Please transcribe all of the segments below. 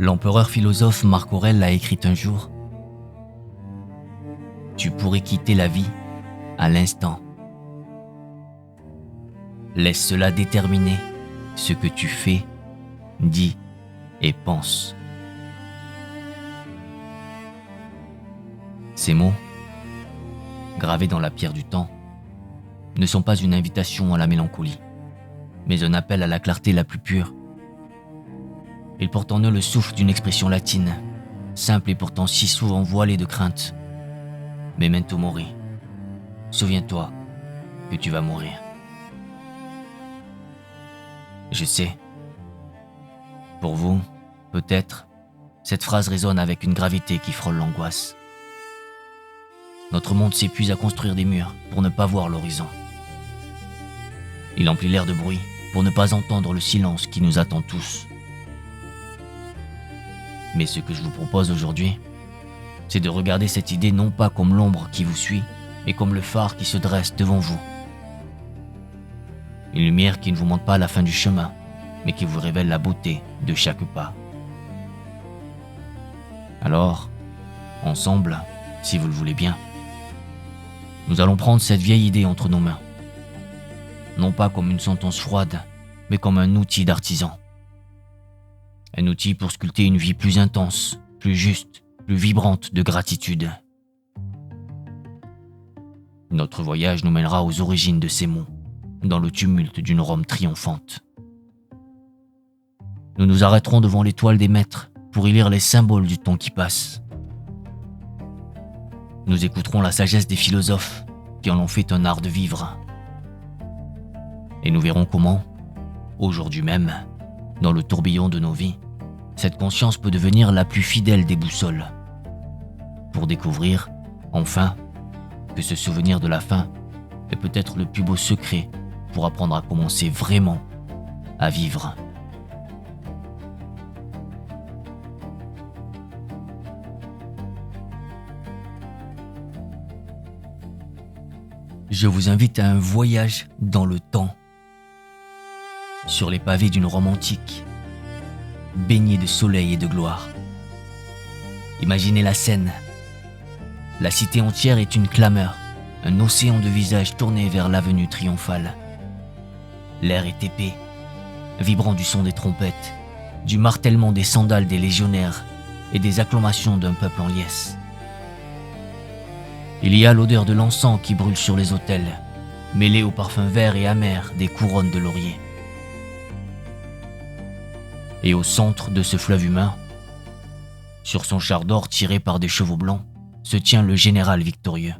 L'empereur philosophe Marc Aurèle a écrit un jour : tu pourrais quitter la vie à l'instant. Laisse cela déterminer ce que tu fais, dis et penses. Ces mots, gravés dans la pierre du temps, ne sont pas une invitation à la mélancolie, mais un appel à la clarté la plus pure. Ils portent en eux le souffle d'une expression latine, simple et pourtant si souvent voilée de crainte. Memento mori. Souviens-toi que tu vas mourir. Je sais. Pour vous, peut-être, cette phrase résonne avec une gravité qui frôle l'angoisse. Notre monde s'épuise à construire des murs pour ne pas voir l'horizon. Il emplit l'air de bruit pour ne pas entendre le silence qui nous attend tous. Mais ce que je vous propose aujourd'hui, c'est de regarder cette idée non pas comme l'ombre qui vous suit, mais comme le phare qui se dresse devant vous. Une lumière qui ne vous montre pas la fin du chemin, mais qui vous révèle la beauté de chaque pas. Alors, ensemble, si vous le voulez bien, nous allons prendre cette vieille idée entre nos mains. Non pas comme une sentence froide, mais comme un outil d'artisan. Un outil pour sculpter une vie plus intense, plus juste, plus vibrante de gratitude. Notre voyage nous mènera aux origines de ces mots, dans le tumulte d'une Rome triomphante. Nous nous arrêterons devant l'étoile des maîtres pour y lire les symboles du temps qui passe. Nous écouterons la sagesse des philosophes qui en ont fait un art de vivre. Et nous verrons comment, aujourd'hui même, dans le tourbillon de nos vies, cette conscience peut devenir la plus fidèle des boussoles. Pour découvrir, enfin, que ce souvenir de la fin est peut-être le plus beau secret pour apprendre à commencer vraiment à vivre. Je vous invite à un voyage dans le temps, sur les pavés d'une Rome antique, baignée de soleil et de gloire. Imaginez la scène. La cité entière est une clameur, un océan de visages tournés vers l'avenue triomphale. L'air est épais, vibrant du son des trompettes, du martèlement des sandales des légionnaires et des acclamations d'un peuple en liesse. Il y a l'odeur de l'encens qui brûle sur les autels, mêlée au parfum vert et amer des couronnes de laurier. Et au centre de ce fleuve humain, sur son char d'or tiré par des chevaux blancs, se tient le général victorieux.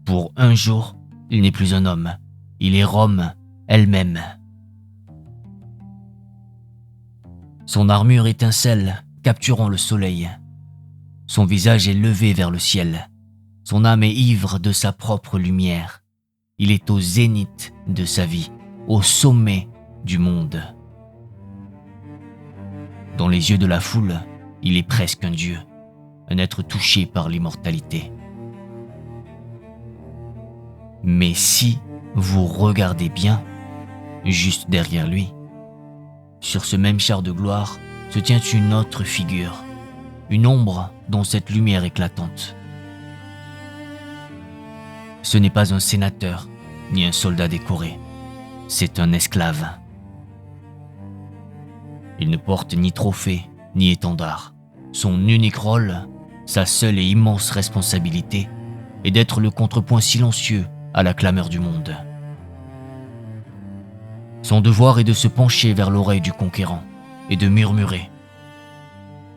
Pour un jour, il n'est plus un homme, il est Rome elle-même. Son armure étincelle, capturant le soleil. Son visage est levé vers le ciel. Son âme est ivre de sa propre lumière. Il est au zénith de sa vie, au sommet du monde. Dans les yeux de la foule, il est presque un dieu, un être touché par l'immortalité. Mais si vous regardez bien, juste derrière lui, sur ce même char de gloire, se tient une autre figure, une ombre dont cette lumière éclatante. Ce n'est pas un sénateur, ni un soldat décoré, c'est un esclave. Il ne porte ni trophée, ni étendard. Son unique rôle, sa seule et immense responsabilité, est d'être le contrepoint silencieux à la clameur du monde. Son devoir est de se pencher vers l'oreille du conquérant et de murmurer.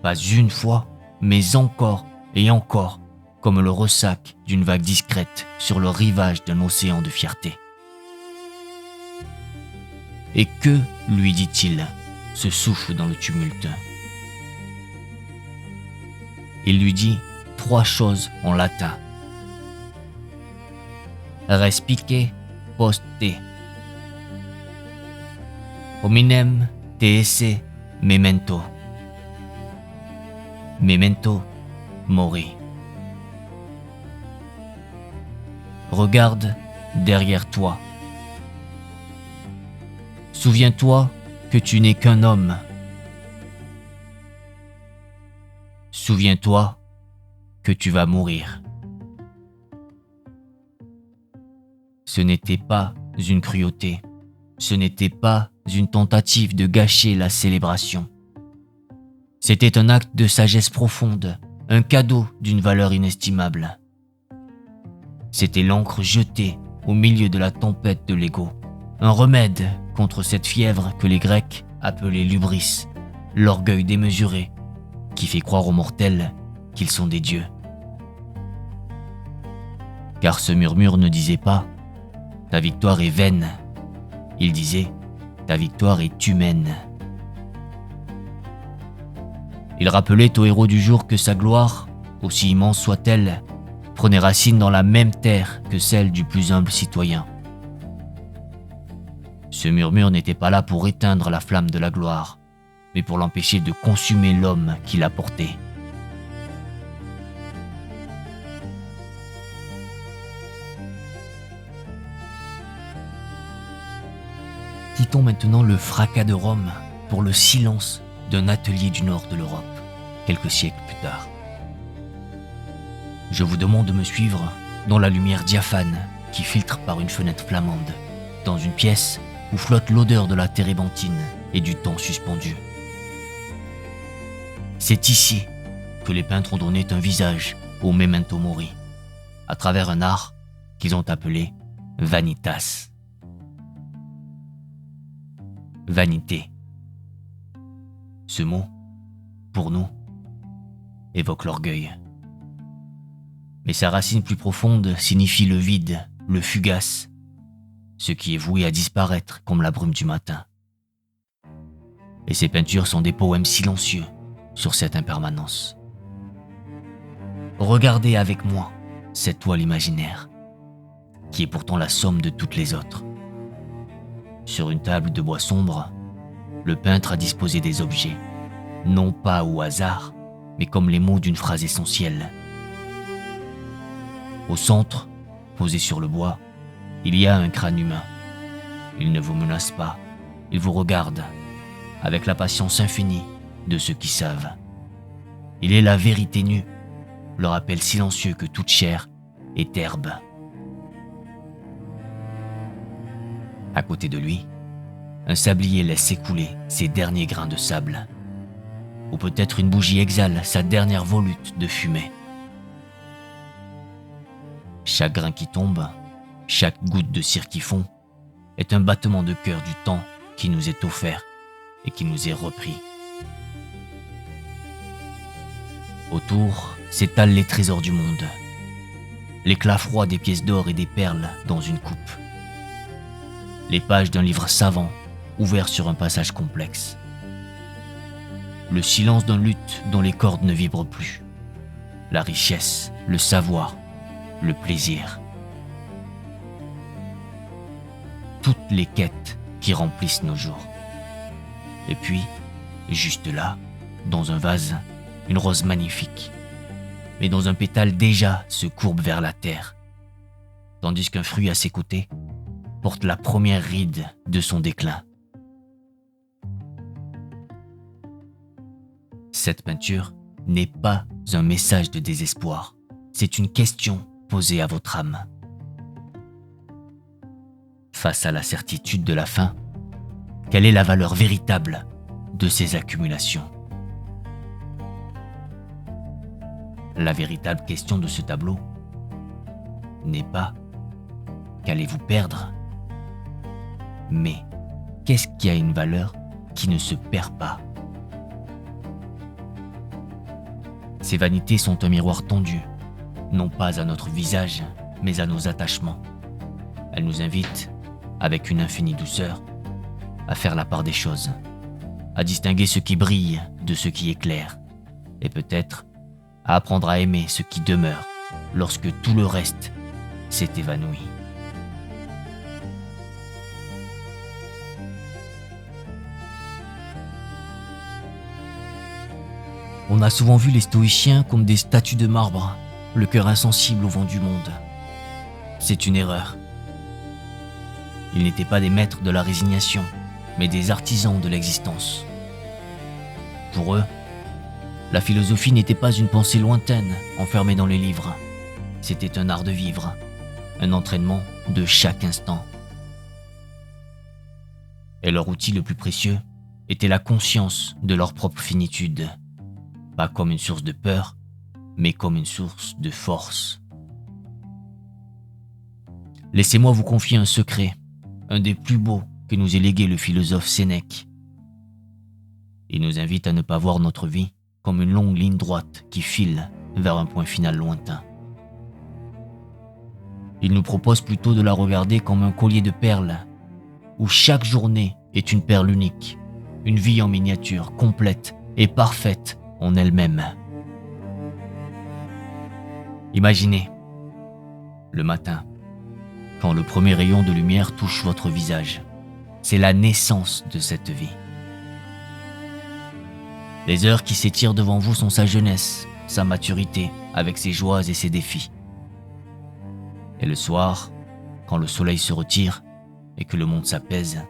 Pas une fois, mais encore et encore, comme le ressac d'une vague discrète sur le rivage d'un océan de fierté. Et que lui dit-il, ce souffle dans le tumulte? Il lui dit 3 choses en latin. Respice post te. Hominem te esse memento. Memento mori. Regarde derrière toi. Souviens-toi que tu n'es qu'un homme. Souviens-toi que tu vas mourir. Ce n'était pas une cruauté, ce n'était pas une tentative de gâcher la célébration. C'était un acte de sagesse profonde, un cadeau d'une valeur inestimable. C'était l'encre jetée au milieu de la tempête de l'ego, un remède contre cette fièvre que les Grecs appelaient l'hubris, l'orgueil démesuré, qui fait croire aux mortels qu'ils sont des dieux. Car ce murmure ne disait pas « ta victoire est vaine », il disait « ta victoire est humaine ». Il rappelait au héros du jour que sa gloire, aussi immense soit-elle, prenait racine dans la même terre que celle du plus humble citoyen. Ce murmure n'était pas là pour éteindre la flamme de la gloire, mais pour l'empêcher de consumer l'homme qui la portait. Quittons maintenant le fracas de Rome pour le silence d'un atelier du nord de l'Europe, quelques siècles plus tard. Je vous demande de me suivre dans la lumière diaphane qui filtre par une fenêtre flamande, dans une pièce où flotte l'odeur de la térébenthine et du temps suspendu. C'est ici que les peintres ont donné un visage au memento mori, à travers un art qu'ils ont appelé vanitas. Vanité. Ce mot, pour nous, évoque l'orgueil. Mais sa racine plus profonde signifie le vide, le fugace, ce qui est voué à disparaître comme la brume du matin. Et ces peintures sont des poèmes silencieux sur cette impermanence. Regardez avec moi cette toile imaginaire, qui est pourtant la somme de toutes les autres. Sur une table de bois sombre, le peintre a disposé des objets, non pas au hasard, mais comme les mots d'une phrase essentielle. Au centre, posé sur le bois, il y a un crâne humain. Il ne vous menace pas, il vous regarde, avec la patience infinie de ceux qui savent. Il est la vérité nue, le rappel silencieux que toute chair est herbe. À côté de lui, un sablier laisse s'écouler ses derniers grains de sable. Ou peut-être une bougie exhale sa dernière volute de fumée. Chaque grain qui tombe, chaque goutte de cire qui fond, est un battement de cœur du temps qui nous est offert et qui nous est repris. Autour s'étalent les trésors du monde, l'éclat froid des pièces d'or et des perles dans une coupe. Les pages d'un livre savant ouvert sur un passage complexe. Le silence d'un luth dont les cordes ne vibrent plus. La richesse, le savoir, le plaisir. Toutes les quêtes qui remplissent nos jours. Et puis, juste là, dans un vase, une rose magnifique, mais dont un pétale déjà se courbe vers la terre, tandis qu'un fruit à ses côtés porte la première ride de son déclin. Cette peinture n'est pas un message de désespoir, c'est une question posée à votre âme. Face à la certitude de la fin, quelle est la valeur véritable de ces accumulations? La véritable question de ce tableau n'est pas « qu'allez-vous perdre ?» mais « qu'est-ce qui a une valeur qui ne se perd pas ?» Ces vanités sont un miroir tendu, non pas à notre visage, mais à nos attachements. Elles nous invitent, avec une infinie douceur, à faire la part des choses, à distinguer ce qui brille de ce qui éclaire, et peut-être à apprendre à aimer ce qui demeure lorsque tout le reste s'est évanoui. On a souvent vu les stoïciens comme des statues de marbre, le cœur insensible au vent du monde. C'est une erreur. Ils n'étaient pas des maîtres de la résignation, mais des artisans de l'existence. Pour eux, La philosophie n'était pas une pensée lointaine, enfermée dans les livres. C'était un art de vivre, un entraînement de chaque instant. Et leur outil le plus précieux était la conscience de leur propre finitude, pas comme une source de peur, mais comme une source de force. Laissez-moi vous confier un secret, un des plus beaux que nous ait légué le philosophe Sénèque. Il nous invite à ne pas voir notre vie comme une longue ligne droite qui file vers un point final lointain. Il nous propose plutôt de la regarder comme un collier de perles, où chaque journée est une perle unique, une vie en miniature, complète et parfaite en elle-même. Imaginez, le matin, quand le premier rayon de lumière touche votre visage, c'est la naissance de cette vie. Les heures qui s'étirent devant vous sont sa jeunesse, sa maturité, avec ses joies et ses défis. Et le soir, quand le soleil se retire et que le monde s'apaise,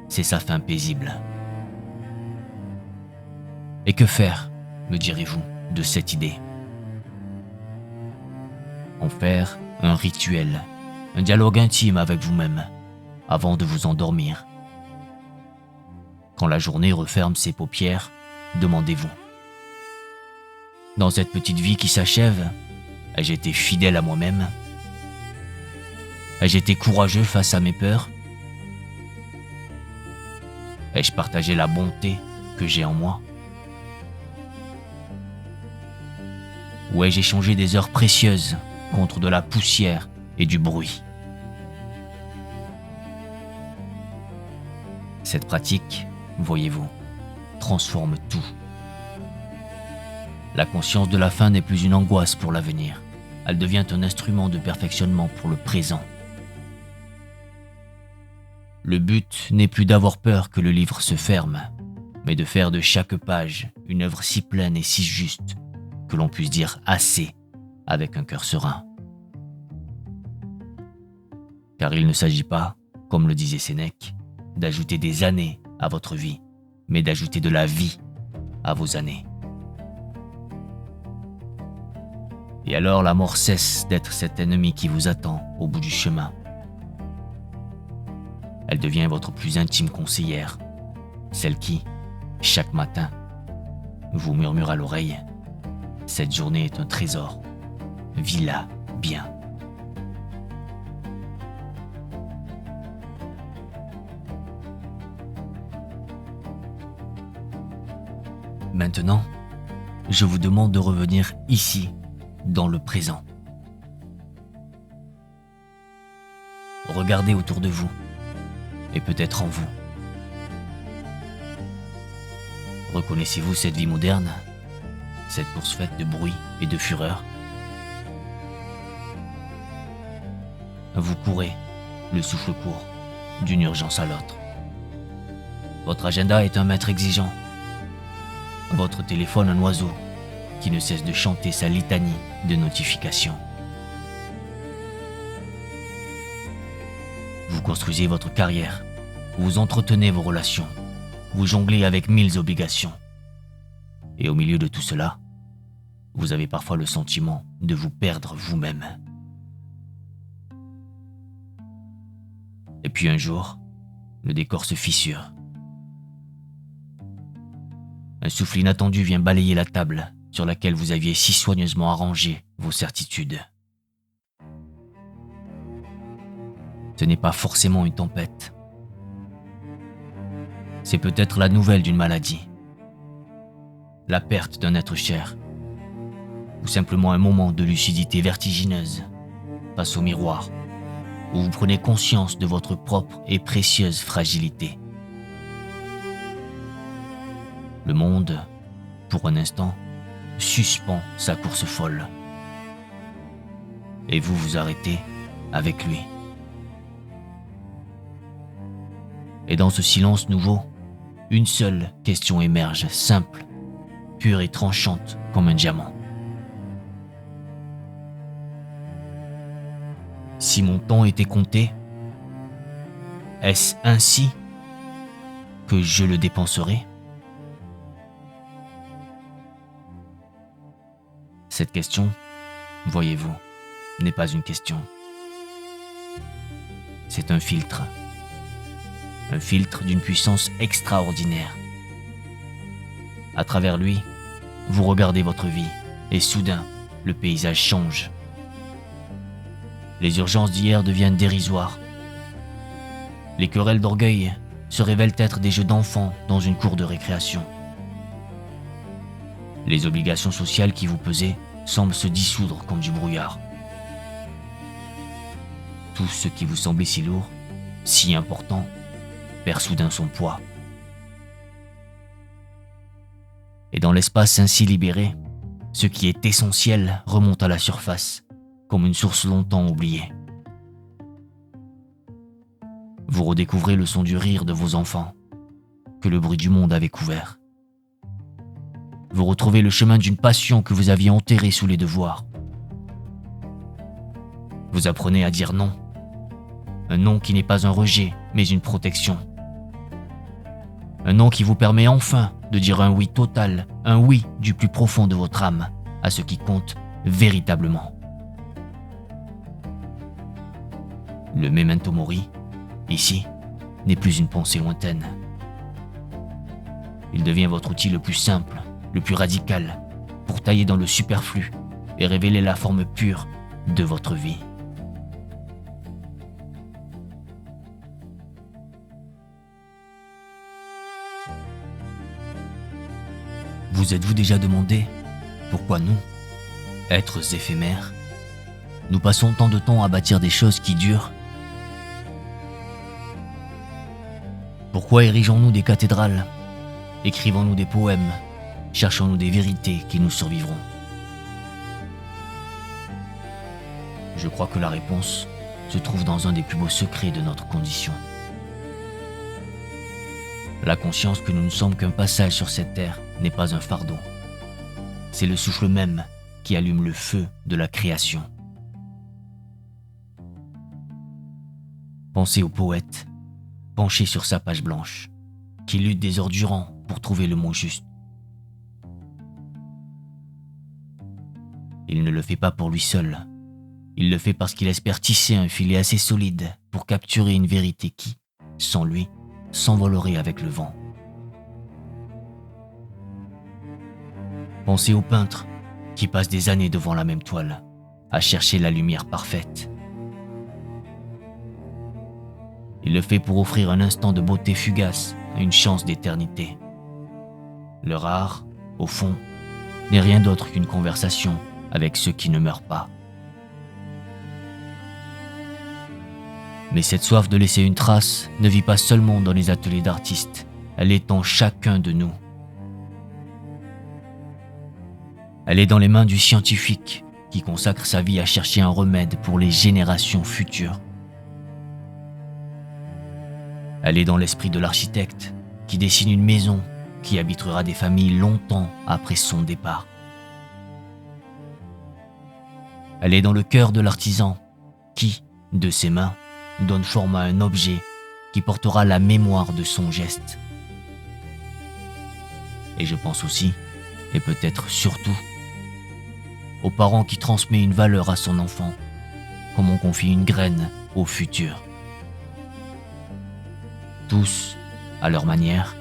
c'est sa fin paisible. Et que faire, me direz-vous, de cette idée ? En faire un rituel, un dialogue intime avec vous-même, avant de vous endormir. Quand la journée referme ses paupières, demandez-vous. Dans cette petite vie qui s'achève, ai-je été fidèle à moi-même ? Ai-je été courageux face à mes peurs ? Ai-je partagé la bonté que j'ai en moi ? Ou ai-je échangé des heures précieuses contre de la poussière et du bruit ? Cette pratique, voyez-vous, transforme tout. La conscience de la fin n'est plus une angoisse pour l'avenir. Elle devient un instrument de perfectionnement pour le présent. Le but n'est plus d'avoir peur que le livre se ferme, mais de faire de chaque page une œuvre si pleine et si juste que l'on puisse dire assez avec un cœur serein. Car il ne s'agit pas, comme le disait Sénèque, d'ajouter des années à votre vie, mais d'ajouter de la vie à vos années. Et alors la mort cesse d'être cet ennemi qui vous attend au bout du chemin. Elle devient votre plus intime conseillère, celle qui, chaque matin, vous murmure à l'oreille « Cette journée est un trésor, vis-la bien ». Maintenant, je vous demande de revenir ici, dans le présent. Regardez autour de vous, et peut-être en vous. Reconnaissez-vous cette vie moderne, cette course faite de bruit et de fureur ? Vous courez, le souffle court, d'une urgence à l'autre. Votre agenda est un maître exigeant. Votre téléphone un oiseau qui ne cesse de chanter sa litanie de notifications. Vous construisez votre carrière, vous entretenez vos relations, vous jonglez avec 1000 obligations. Et au milieu de tout cela, vous avez parfois le sentiment de vous perdre vous-même. Et puis un jour, le décor se fissure. Un souffle inattendu vient balayer la table sur laquelle vous aviez si soigneusement arrangé vos certitudes. Ce n'est pas forcément une tempête. C'est peut-être la nouvelle d'une maladie, la perte d'un être cher, ou simplement un moment de lucidité vertigineuse face au miroir, où vous prenez conscience de votre propre et précieuse fragilité. Le monde, pour un instant, suspend sa course folle. Et vous vous arrêtez avec lui. Et dans ce silence nouveau, une seule question émerge, simple, pure et tranchante comme un diamant. Si mon temps était compté, est-ce ainsi que je le dépenserai ? Cette question, voyez-vous, n'est pas une question. C'est un filtre d'une puissance extraordinaire. À travers lui, vous regardez votre vie et soudain, le paysage change. Les urgences d'hier deviennent dérisoires. Les querelles d'orgueil se révèlent être des jeux d'enfants dans une cour de récréation. Les obligations sociales qui vous pesaient semblent se dissoudre comme du brouillard. Tout ce qui vous semblait si lourd, si important, perd soudain son poids. Et dans l'espace ainsi libéré, ce qui est essentiel remonte à la surface, comme une source longtemps oubliée. Vous redécouvrez le son du rire de vos enfants, que le bruit du monde avait couvert. Vous retrouvez le chemin d'une passion que vous aviez enterrée sous les devoirs. Vous apprenez à dire non. Un non qui n'est pas un rejet, mais une protection. Un non qui vous permet enfin de dire un oui total, un oui du plus profond de votre âme, à ce qui compte véritablement. Le memento mori, ici, n'est plus une pensée lointaine. Il devient votre outil le plus simple, le plus radical, pour tailler dans le superflu et révéler la forme pure de votre vie. Vous êtes-vous déjà demandé pourquoi nous, êtres éphémères, nous passons tant de temps à bâtir des choses qui durent? Pourquoi érigeons-nous des cathédrales? Écrivons-nous des poèmes? Cherchons-nous des vérités qui nous survivront? Je crois que la réponse se trouve dans un des plus beaux secrets de notre condition. La conscience que nous ne sommes qu'un passage sur cette terre n'est pas un fardeau. C'est le souffle même qui allume le feu de la création. Pensez au poète, penché sur sa page blanche, qui lutte des heures durant pour trouver le mot juste. Il ne le fait pas pour lui seul. Il le fait parce qu'il espère tisser un filet assez solide pour capturer une vérité qui, sans lui, s'envolerait avec le vent. Pensez au peintre qui passe des années devant la même toile, à chercher la lumière parfaite. Il le fait pour offrir un instant de beauté fugace à une chance d'éternité. Le rare, au fond, n'est rien d'autre qu'une conversation avec ceux qui ne meurent pas. Mais cette soif de laisser une trace ne vit pas seulement dans les ateliers d'artistes, elle est en chacun de nous. Elle est dans les mains du scientifique qui consacre sa vie à chercher un remède pour les générations futures. Elle est dans l'esprit de l'architecte qui dessine une maison qui habitera des familles longtemps après son départ. Elle est dans le cœur de l'artisan qui, de ses mains, donne forme à un objet qui portera la mémoire de son geste. Et je pense aussi, et peut-être surtout, aux parents qui transmet une valeur à son enfant, comme on confie une graine au futur. Tous, à leur manière,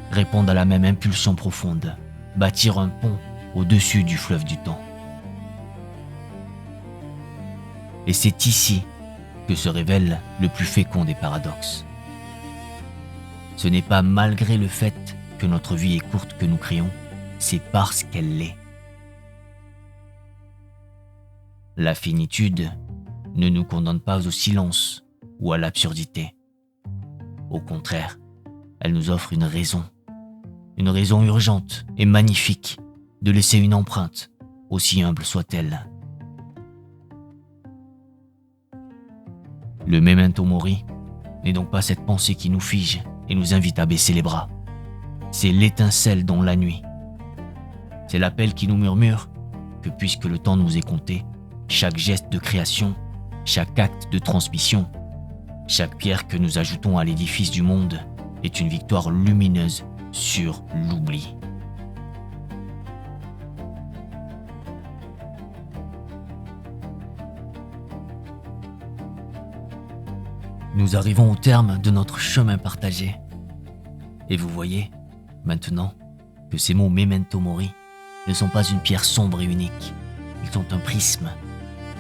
répondent à la même impulsion profonde, bâtir un pont au-dessus du fleuve du temps. Et c'est ici que se révèle le plus fécond des paradoxes. Ce n'est pas malgré le fait que notre vie est courte que nous crions, c'est parce qu'elle l'est. La finitude ne nous condamne pas au silence ou à l'absurdité. Au contraire, elle nous offre une raison urgente et magnifique de laisser une empreinte, aussi humble soit-elle. Le memento mori n'est donc pas cette pensée qui nous fige et nous invite à baisser les bras. C'est l'étincelle dans la nuit. C'est l'appel qui nous murmure que puisque le temps nous est compté, chaque geste de création, chaque acte de transmission, chaque pierre que nous ajoutons à l'édifice du monde est une victoire lumineuse sur l'oubli. Nous arrivons au terme de notre chemin partagé. Et vous voyez, maintenant, que ces mots Memento Mori ne sont pas une pierre sombre et unique. Ils sont un prisme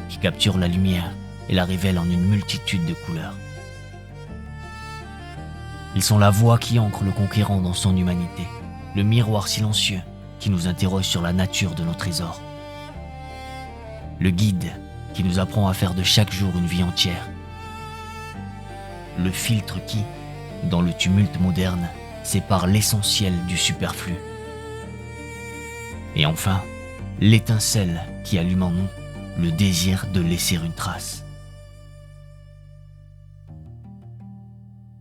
qui capture la lumière et la révèle en une multitude de couleurs. Ils sont la voix qui ancre le conquérant dans son humanité, le miroir silencieux qui nous interroge sur la nature de nos trésors, le guide qui nous apprend à faire de chaque jour une vie entière, le filtre qui, dans le tumulte moderne, sépare l'essentiel du superflu, et enfin, l'étincelle qui allume en nous le désir de laisser une trace.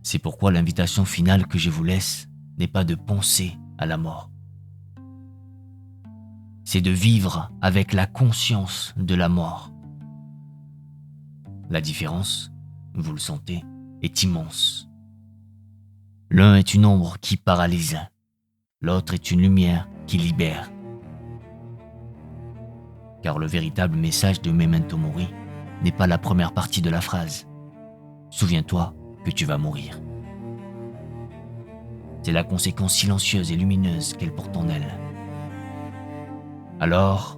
C'est pourquoi l'invitation finale que je vous laisse n'est pas de penser à la mort. C'est de vivre avec la conscience de la mort. La différence, vous le sentez, est immense. L'un est une ombre qui paralyse, l'autre est une lumière qui libère. Car le véritable message de Memento Mori n'est pas la première partie de la phrase « Souviens-toi que tu vas mourir ». C'est la conséquence silencieuse et lumineuse qu'elle porte en elle. Alors,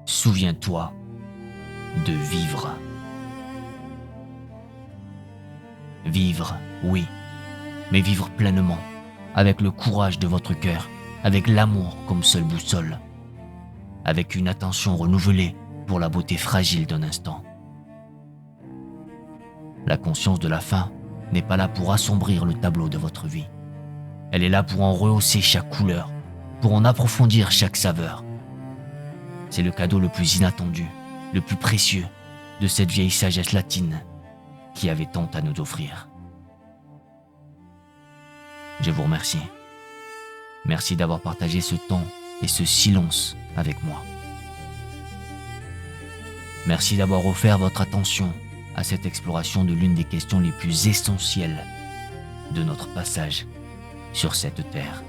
souviens-toi de vivre. Vivre, oui, mais vivre pleinement, avec le courage de votre cœur, avec l'amour comme seule boussole, avec une attention renouvelée pour la beauté fragile d'un instant. La conscience de la fin n'est pas là pour assombrir le tableau de votre vie. Elle est là pour en rehausser chaque couleur, pour en approfondir chaque saveur. C'est le cadeau le plus inattendu, le plus précieux de cette vieille sagesse latine qui avait tant à nous offrir. Je vous remercie. Merci d'avoir partagé ce temps et ce silence avec moi. Merci d'avoir offert votre attention à cette exploration de l'une des questions les plus essentielles de notre passage sur cette terre.